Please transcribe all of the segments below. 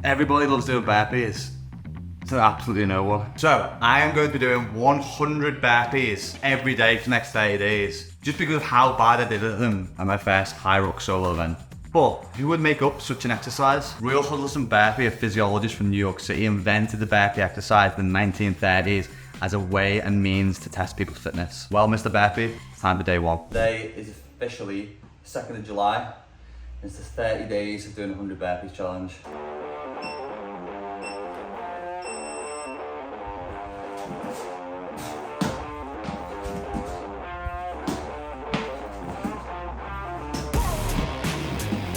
Everybody loves doing burpees. So absolutely no one. So I am going to be doing 100 burpees every day for the next 30 days. Just because of how bad I did at them at my first high rock solo event. But who would make up such an exercise? Real Huddleston Burpee, a physiologist from New York City, invented the burpee exercise in the 1930s as a way and means to test people's fitness. Well, Mr. Burpee, time for day one. Today is officially 2nd of July. It's the 30 days of doing 100 burpees challenge.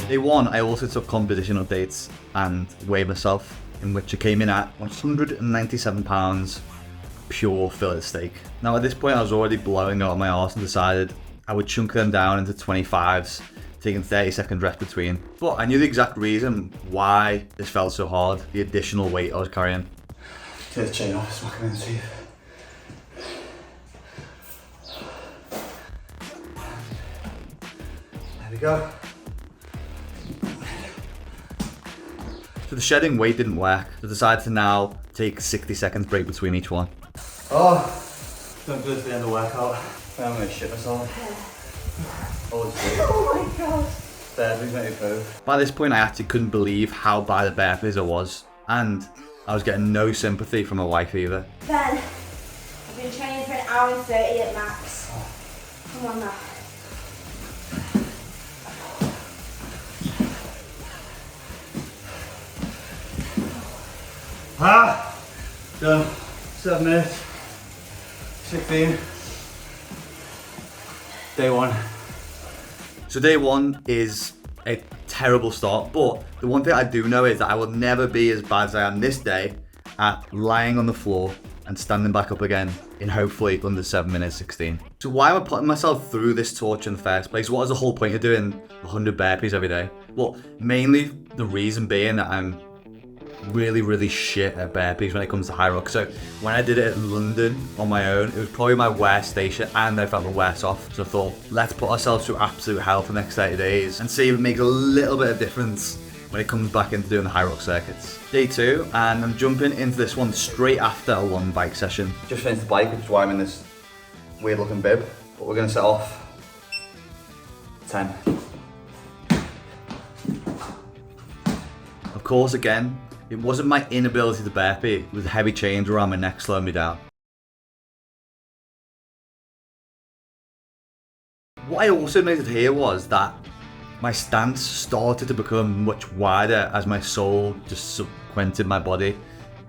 Day one, I also took competition updates and weighed myself, in which I came in at 197 pounds, pure fillet steak. Now at this point I was already blowing out my arse and decided I would chunk them down into 25s, taking 30-second rest between. But I knew the exact reason why this felt so hard, the additional weight I was carrying. Take the chain off, smack him in the teeth. There we go. So the shedding weight didn't work, so I decided to now take 60 seconds break between each one. Oh, don't do this at the end of the workout. I'm gonna shit myself. Oh my god. Burpees make me poo. By this point I actually couldn't believe how bad the burpees I was, and I was getting no sympathy from my wife either. Ben, I've been training for an hour and 30 at max. Come on now. Done. 7 minutes. 16. Day one. So day one is a terrible start, but the one thing I do know is that I will never be as bad as I am this day at lying on the floor and standing back up again in hopefully under 7 minutes 16. So why am I putting myself through this torture in the first place? What is the whole point of doing 100 burpees every day? Well, mainly the reason being that I'm really shit at burpees when it comes to high rock. So when I did it in London on my own, it was probably my worst station and I felt the worst off. So I thought, let's put ourselves through absolute hell for the next 30 days and see if it makes a little bit of difference when it comes back into doing the high rock circuits. Day two, and I'm jumping into this one straight after a long bike session. Just finished the bike, which is why I'm in this weird looking bib, but we're gonna set off 10. Of course, again, it wasn't my inability to burpee, it was the heavy chains around my neck slowing me down. What I also noted here was that my stance started to become much wider as my soul just subsequented my body,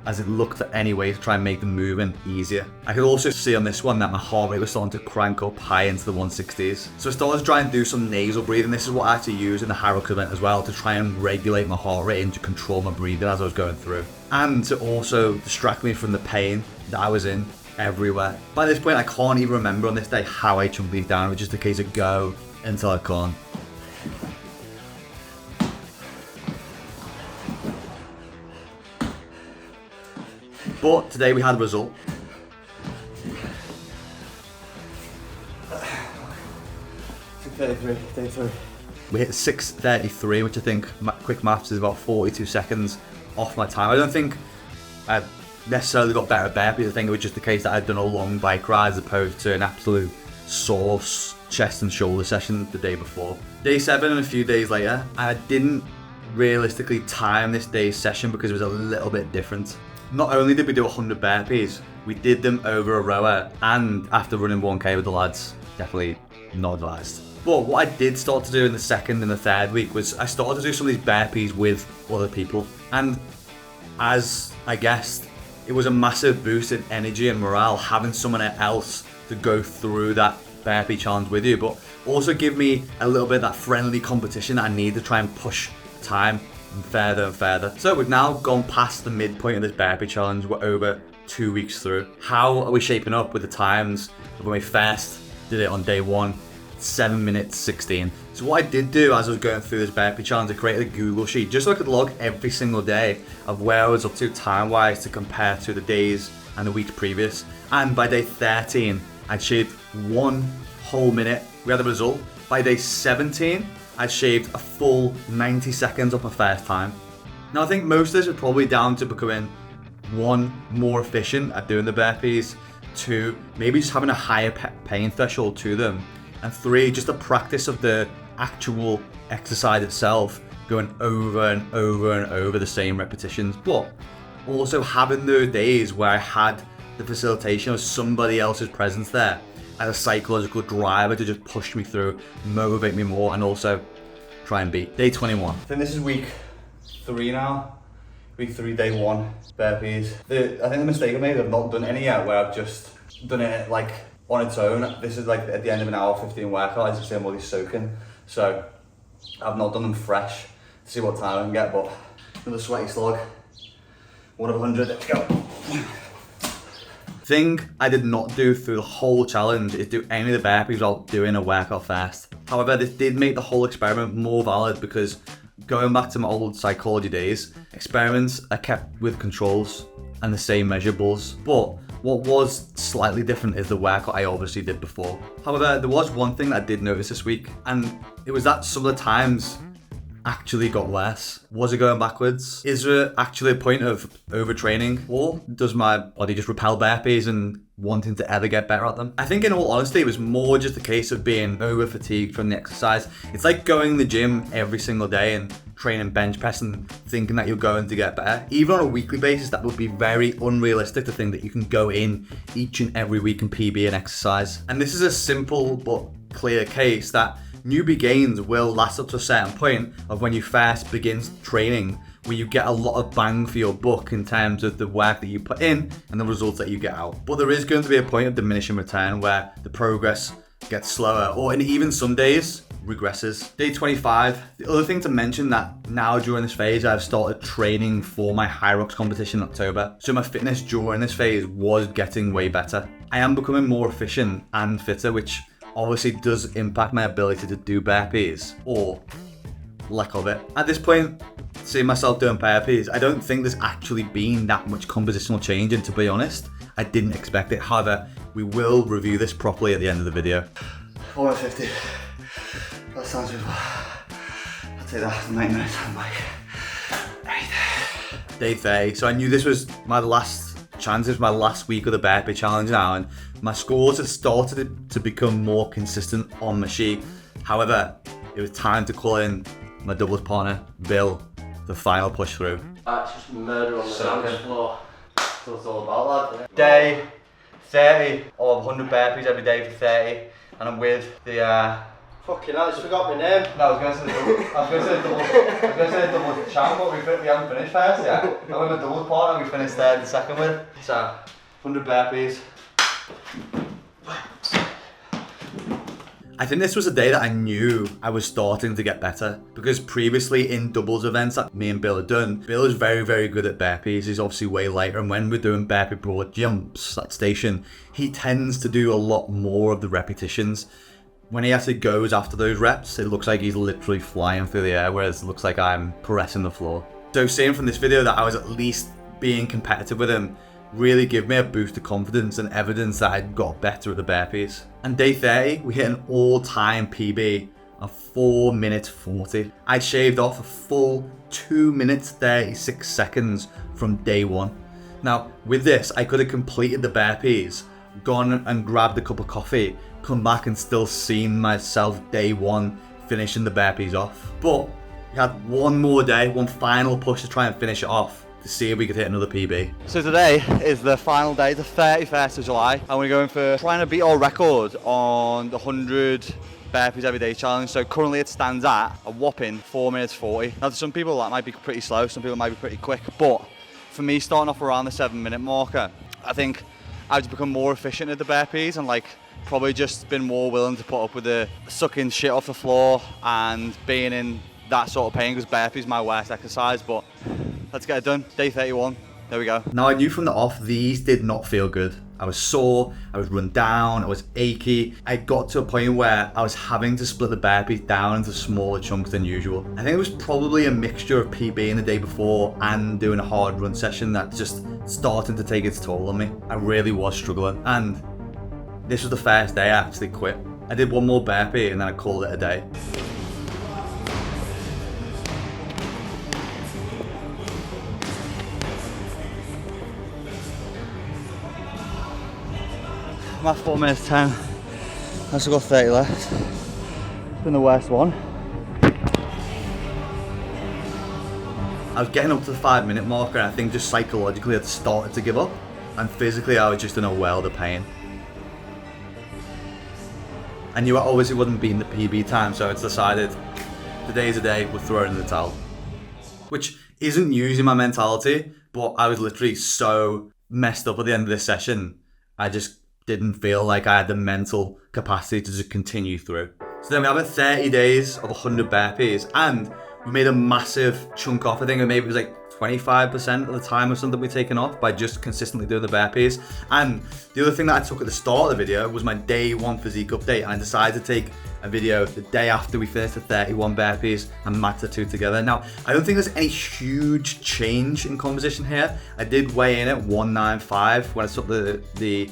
as it looked at any way to try and make the movement easier. I could also see on this one that my heart rate was starting to crank up high into the 160s. So I started to try and do some nasal breathing. This is what I actually use in the high rock event as well, to try and regulate my heart rate and to control my breathing as I was going through. And to also distract me from the pain that I was in everywhere. By this point I can't even remember on this day how I chunked these down. It was just a case of go until I can't. But today we had a result. We hit 6:33, which I think, quick maths, is about 42 seconds off my time. I don't think I necessarily got better at burpees. I think it was just the case that I'd done a long bike ride as opposed to an absolute sore chest and shoulder session the day before. Day 7 and a few days later, I didn't realistically time this day's session because it was a little bit different. Not only did we do 100 burpees, we did them over a rower and after running 1k with the lads. Definitely not advised. But what I did start to do in the second and the third week was I started to do some of these burpees with other people. And as I guessed, it was a massive boost in energy and morale having someone else to go through that burpee challenge with you, but also give me a little bit of that friendly competition that I need to try and push time further and further. So we've now gone past the midpoint of this burpee challenge. We're over 2 weeks through. How are we shaping up with the times of when we first did it on day one? 7 minutes 16. So what I did do as I was going through this burpee challenge, I created a Google sheet just so I could log every single day of where I was up to time wise to compare to the days and the weeks previous. And by day 13 I'd shaved 1 whole minute. We had the result. By day 17 I'd shaved a full 90 seconds off my first time. Now I think most of this is probably down to becoming 1, more efficient at doing the burpees, 2, maybe just having a higher pain threshold to them, and 3, just a practice of the actual exercise itself, going over and over and over the same repetitions, but also having those days where I had the facilitation of somebody else's presence there as a psychological driver to just push me through, motivate me more, and also try and beat. Day 21. I think this is week 3 now. Week 3, day 1, burpees. I think the mistake I made, I've not done any yet, where I've just done it like on its own. This is like at the end of an hour 15 workout, as you see, I'm already soaking. So I've not done them fresh to see what time I can get, but another sweaty slog. 1 of 100, let's go. Thing I did not do through the whole challenge is do any of the burpees without doing a workout first. However, this did make the whole experiment more valid because going back to my old psychology days, experiments are kept with controls and the same measurables. But what was slightly different is the workout I obviously did before. However, there was one thing that I did notice this week, and it was that some of the times actually got worse. Was it going backwards? Is there actually a point of overtraining, or does my body just repel burpees and wanting to ever get better at them? I think in all honesty, it was more just a case of being over fatigued from the exercise. It's like going to the gym every single day and training bench press and thinking that you're going to get better. Even on a weekly basis, that would be very unrealistic to think that you can go in each and every week and PB and exercise. And this is a simple but clear case that newbie gains will last up to a certain point of when you first begin training, where you get a lot of bang for your buck in terms of the work that you put in and the results that you get out. But there is going to be a point of diminishing return where the progress gets slower, or in even some days regresses. Day 25. The other thing to mention that now during this phase, I've started training for my High Rocks competition in October. So my fitness during this phase was getting way better. I am becoming more efficient and fitter, which obviously does impact my ability to do burpees, or lack of it. At this point, seeing myself doing burpees, I don't think there's actually been that much compositional change, and to be honest, I didn't expect it. However, we will review this properly at the end of the video. 450. That sounds good. I'll take that for 9 minutes. I'm like, Day 30. So I knew this was my last chance. This was my last week of the burpee challenge now, and my scores had started to become more consistent on my sheet. However, it was time to call in my doubles partner, Bill, the final push through. That's just murder on the dance floor. That's what it's all about, lad. Day 30 of 100 burpees every day for 30, and I'm with the Fucking hell, I just forgot my name. No, I was going to say the doubles champ, but we haven't finished first yet. I'm with my doubles partner, we finished third and second with. So, 100 burpees. I think this was a day that I knew I was starting to get better, because previously in doubles events that me and Bill had done, Bill is very, very good at burpees. He's obviously way lighter, and when we're doing burpee broad jumps, that station, he tends to do a lot more of the repetitions. When he actually goes after those reps, it looks like he's literally flying through the air, whereas it looks like I'm caressing the floor. So seeing from this video that I was at least being competitive with him really gave me a boost of confidence and evidence that I'd got better at the burpees. And day 30, we hit an all-time PB of 4 minutes 40. I'd shaved off a full 2 minutes 36 seconds from day 1. Now, with this, I could have completed the burpees, gone and grabbed a cup of coffee, come back and still seen myself day 1 finishing the burpees off. But we had one more day, one final push to try and finish it off, to see if we could hit another PB. So today is the final day, the 31st of July, and we're going for trying to beat our record on the 100 burpees every day challenge. So currently it stands at a whopping 4 minutes 40. Now to some people that might be pretty slow, some people might be pretty quick, but for me starting off around the 7 minute marker, I think I've become more efficient at the burpees and probably just been more willing to put up with the sucking shit off the floor and being in that sort of pain, because burpees is my worst exercise. But let's get it done. Day 31, there we go. Now I knew from the off, these did not feel good. I was sore, I was run down, I was achy. I got to a point where I was having to split the burpees down into smaller chunks than usual. I think it was probably a mixture of PBing the day before and doing a hard run session that just started to take its toll on me. I really was struggling, and this was the first day I actually quit. I did one more burpee and then I called it a day. I'm at 4 minutes 10. I've still got 30 left. It's been the worst one. I was getting up to the 5-minute mark, and I think just psychologically I'd started to give up, and physically I was just in a world of pain. I knew I obviously wouldn't be in the PB time, so it's decided today's a day, we're throwing in the towel. Which isn't usually my mentality, but I was literally so messed up at the end of this session, I just didn't feel like I had the mental capacity to just continue through. So then we have 30 days of 100 burpees, and we made a massive chunk off. I think maybe it was like 25% of the time or something we've taken off by just consistently doing the burpees. And the other thing that I took at the start of the video was my day 1 physique update, and I decided to take a video the day after we finished the 31 burpees and match the two together. Now, I don't think there's any huge change in composition here. I did weigh in at 195 when I took the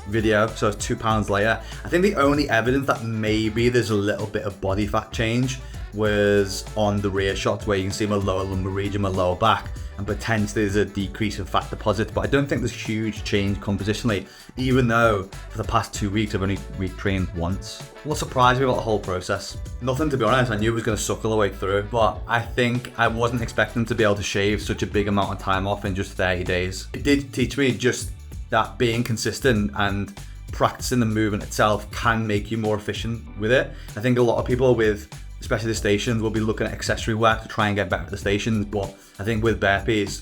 video, so it's 2 pounds later. I think the only evidence that maybe there's a little bit of body fat change was on the rear shots, where you can see my lower lumbar region, my lower back, and potentially there's a decrease in fat deposits, but I don't think there's huge change compositionally, even though for the past 2 weeks I've only retrained once. What surprised me about the whole process? Nothing, to be honest. I knew it was going to suck all the way through, but I think I wasn't expecting to be able to shave such a big amount of time off in just 30 days. It did teach me just that being consistent and practicing the movement itself can make you more efficient with it. I think a lot of people with, especially the stations, will be looking at accessory work to try and get better at the stations, but I think with burpees,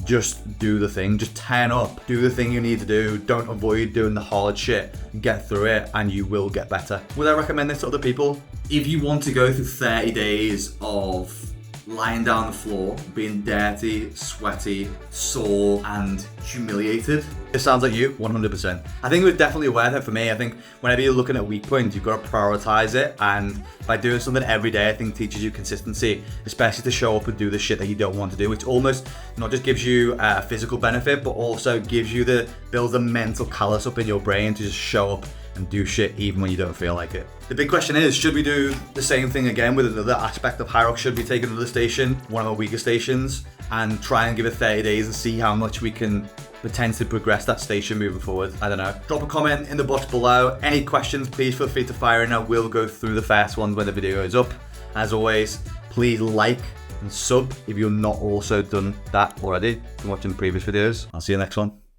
just do the thing, just turn up, do the thing you need to do, don't avoid doing the hard shit, get through it and you will get better. Would I recommend this to other people? If you want to go through 30 days of lying down on the floor, being dirty, sweaty, sore and humiliated, it sounds like you, 100%. I think it was definitely worth it for me. I think whenever you're looking at weak points, you've got to prioritize it, and by doing something every day, I think teaches you consistency, especially to show up and do the shit that you don't want to do, which almost not just gives you a physical benefit, but also gives you builds the mental callus up in your brain to just show up and do shit even when you don't feel like it. The big question is, should we do the same thing again with another aspect of Hyrox? Should we take another station, one of our weaker stations, and try and give it 30 days and see how much we can potentially progress that station moving forward? I don't know. Drop a comment in the box below. Any questions, please feel free to fire in. I will go through the first ones when the video is up. As always, please like and sub if you've not also done that already from watching the previous videos. I'll see you next one.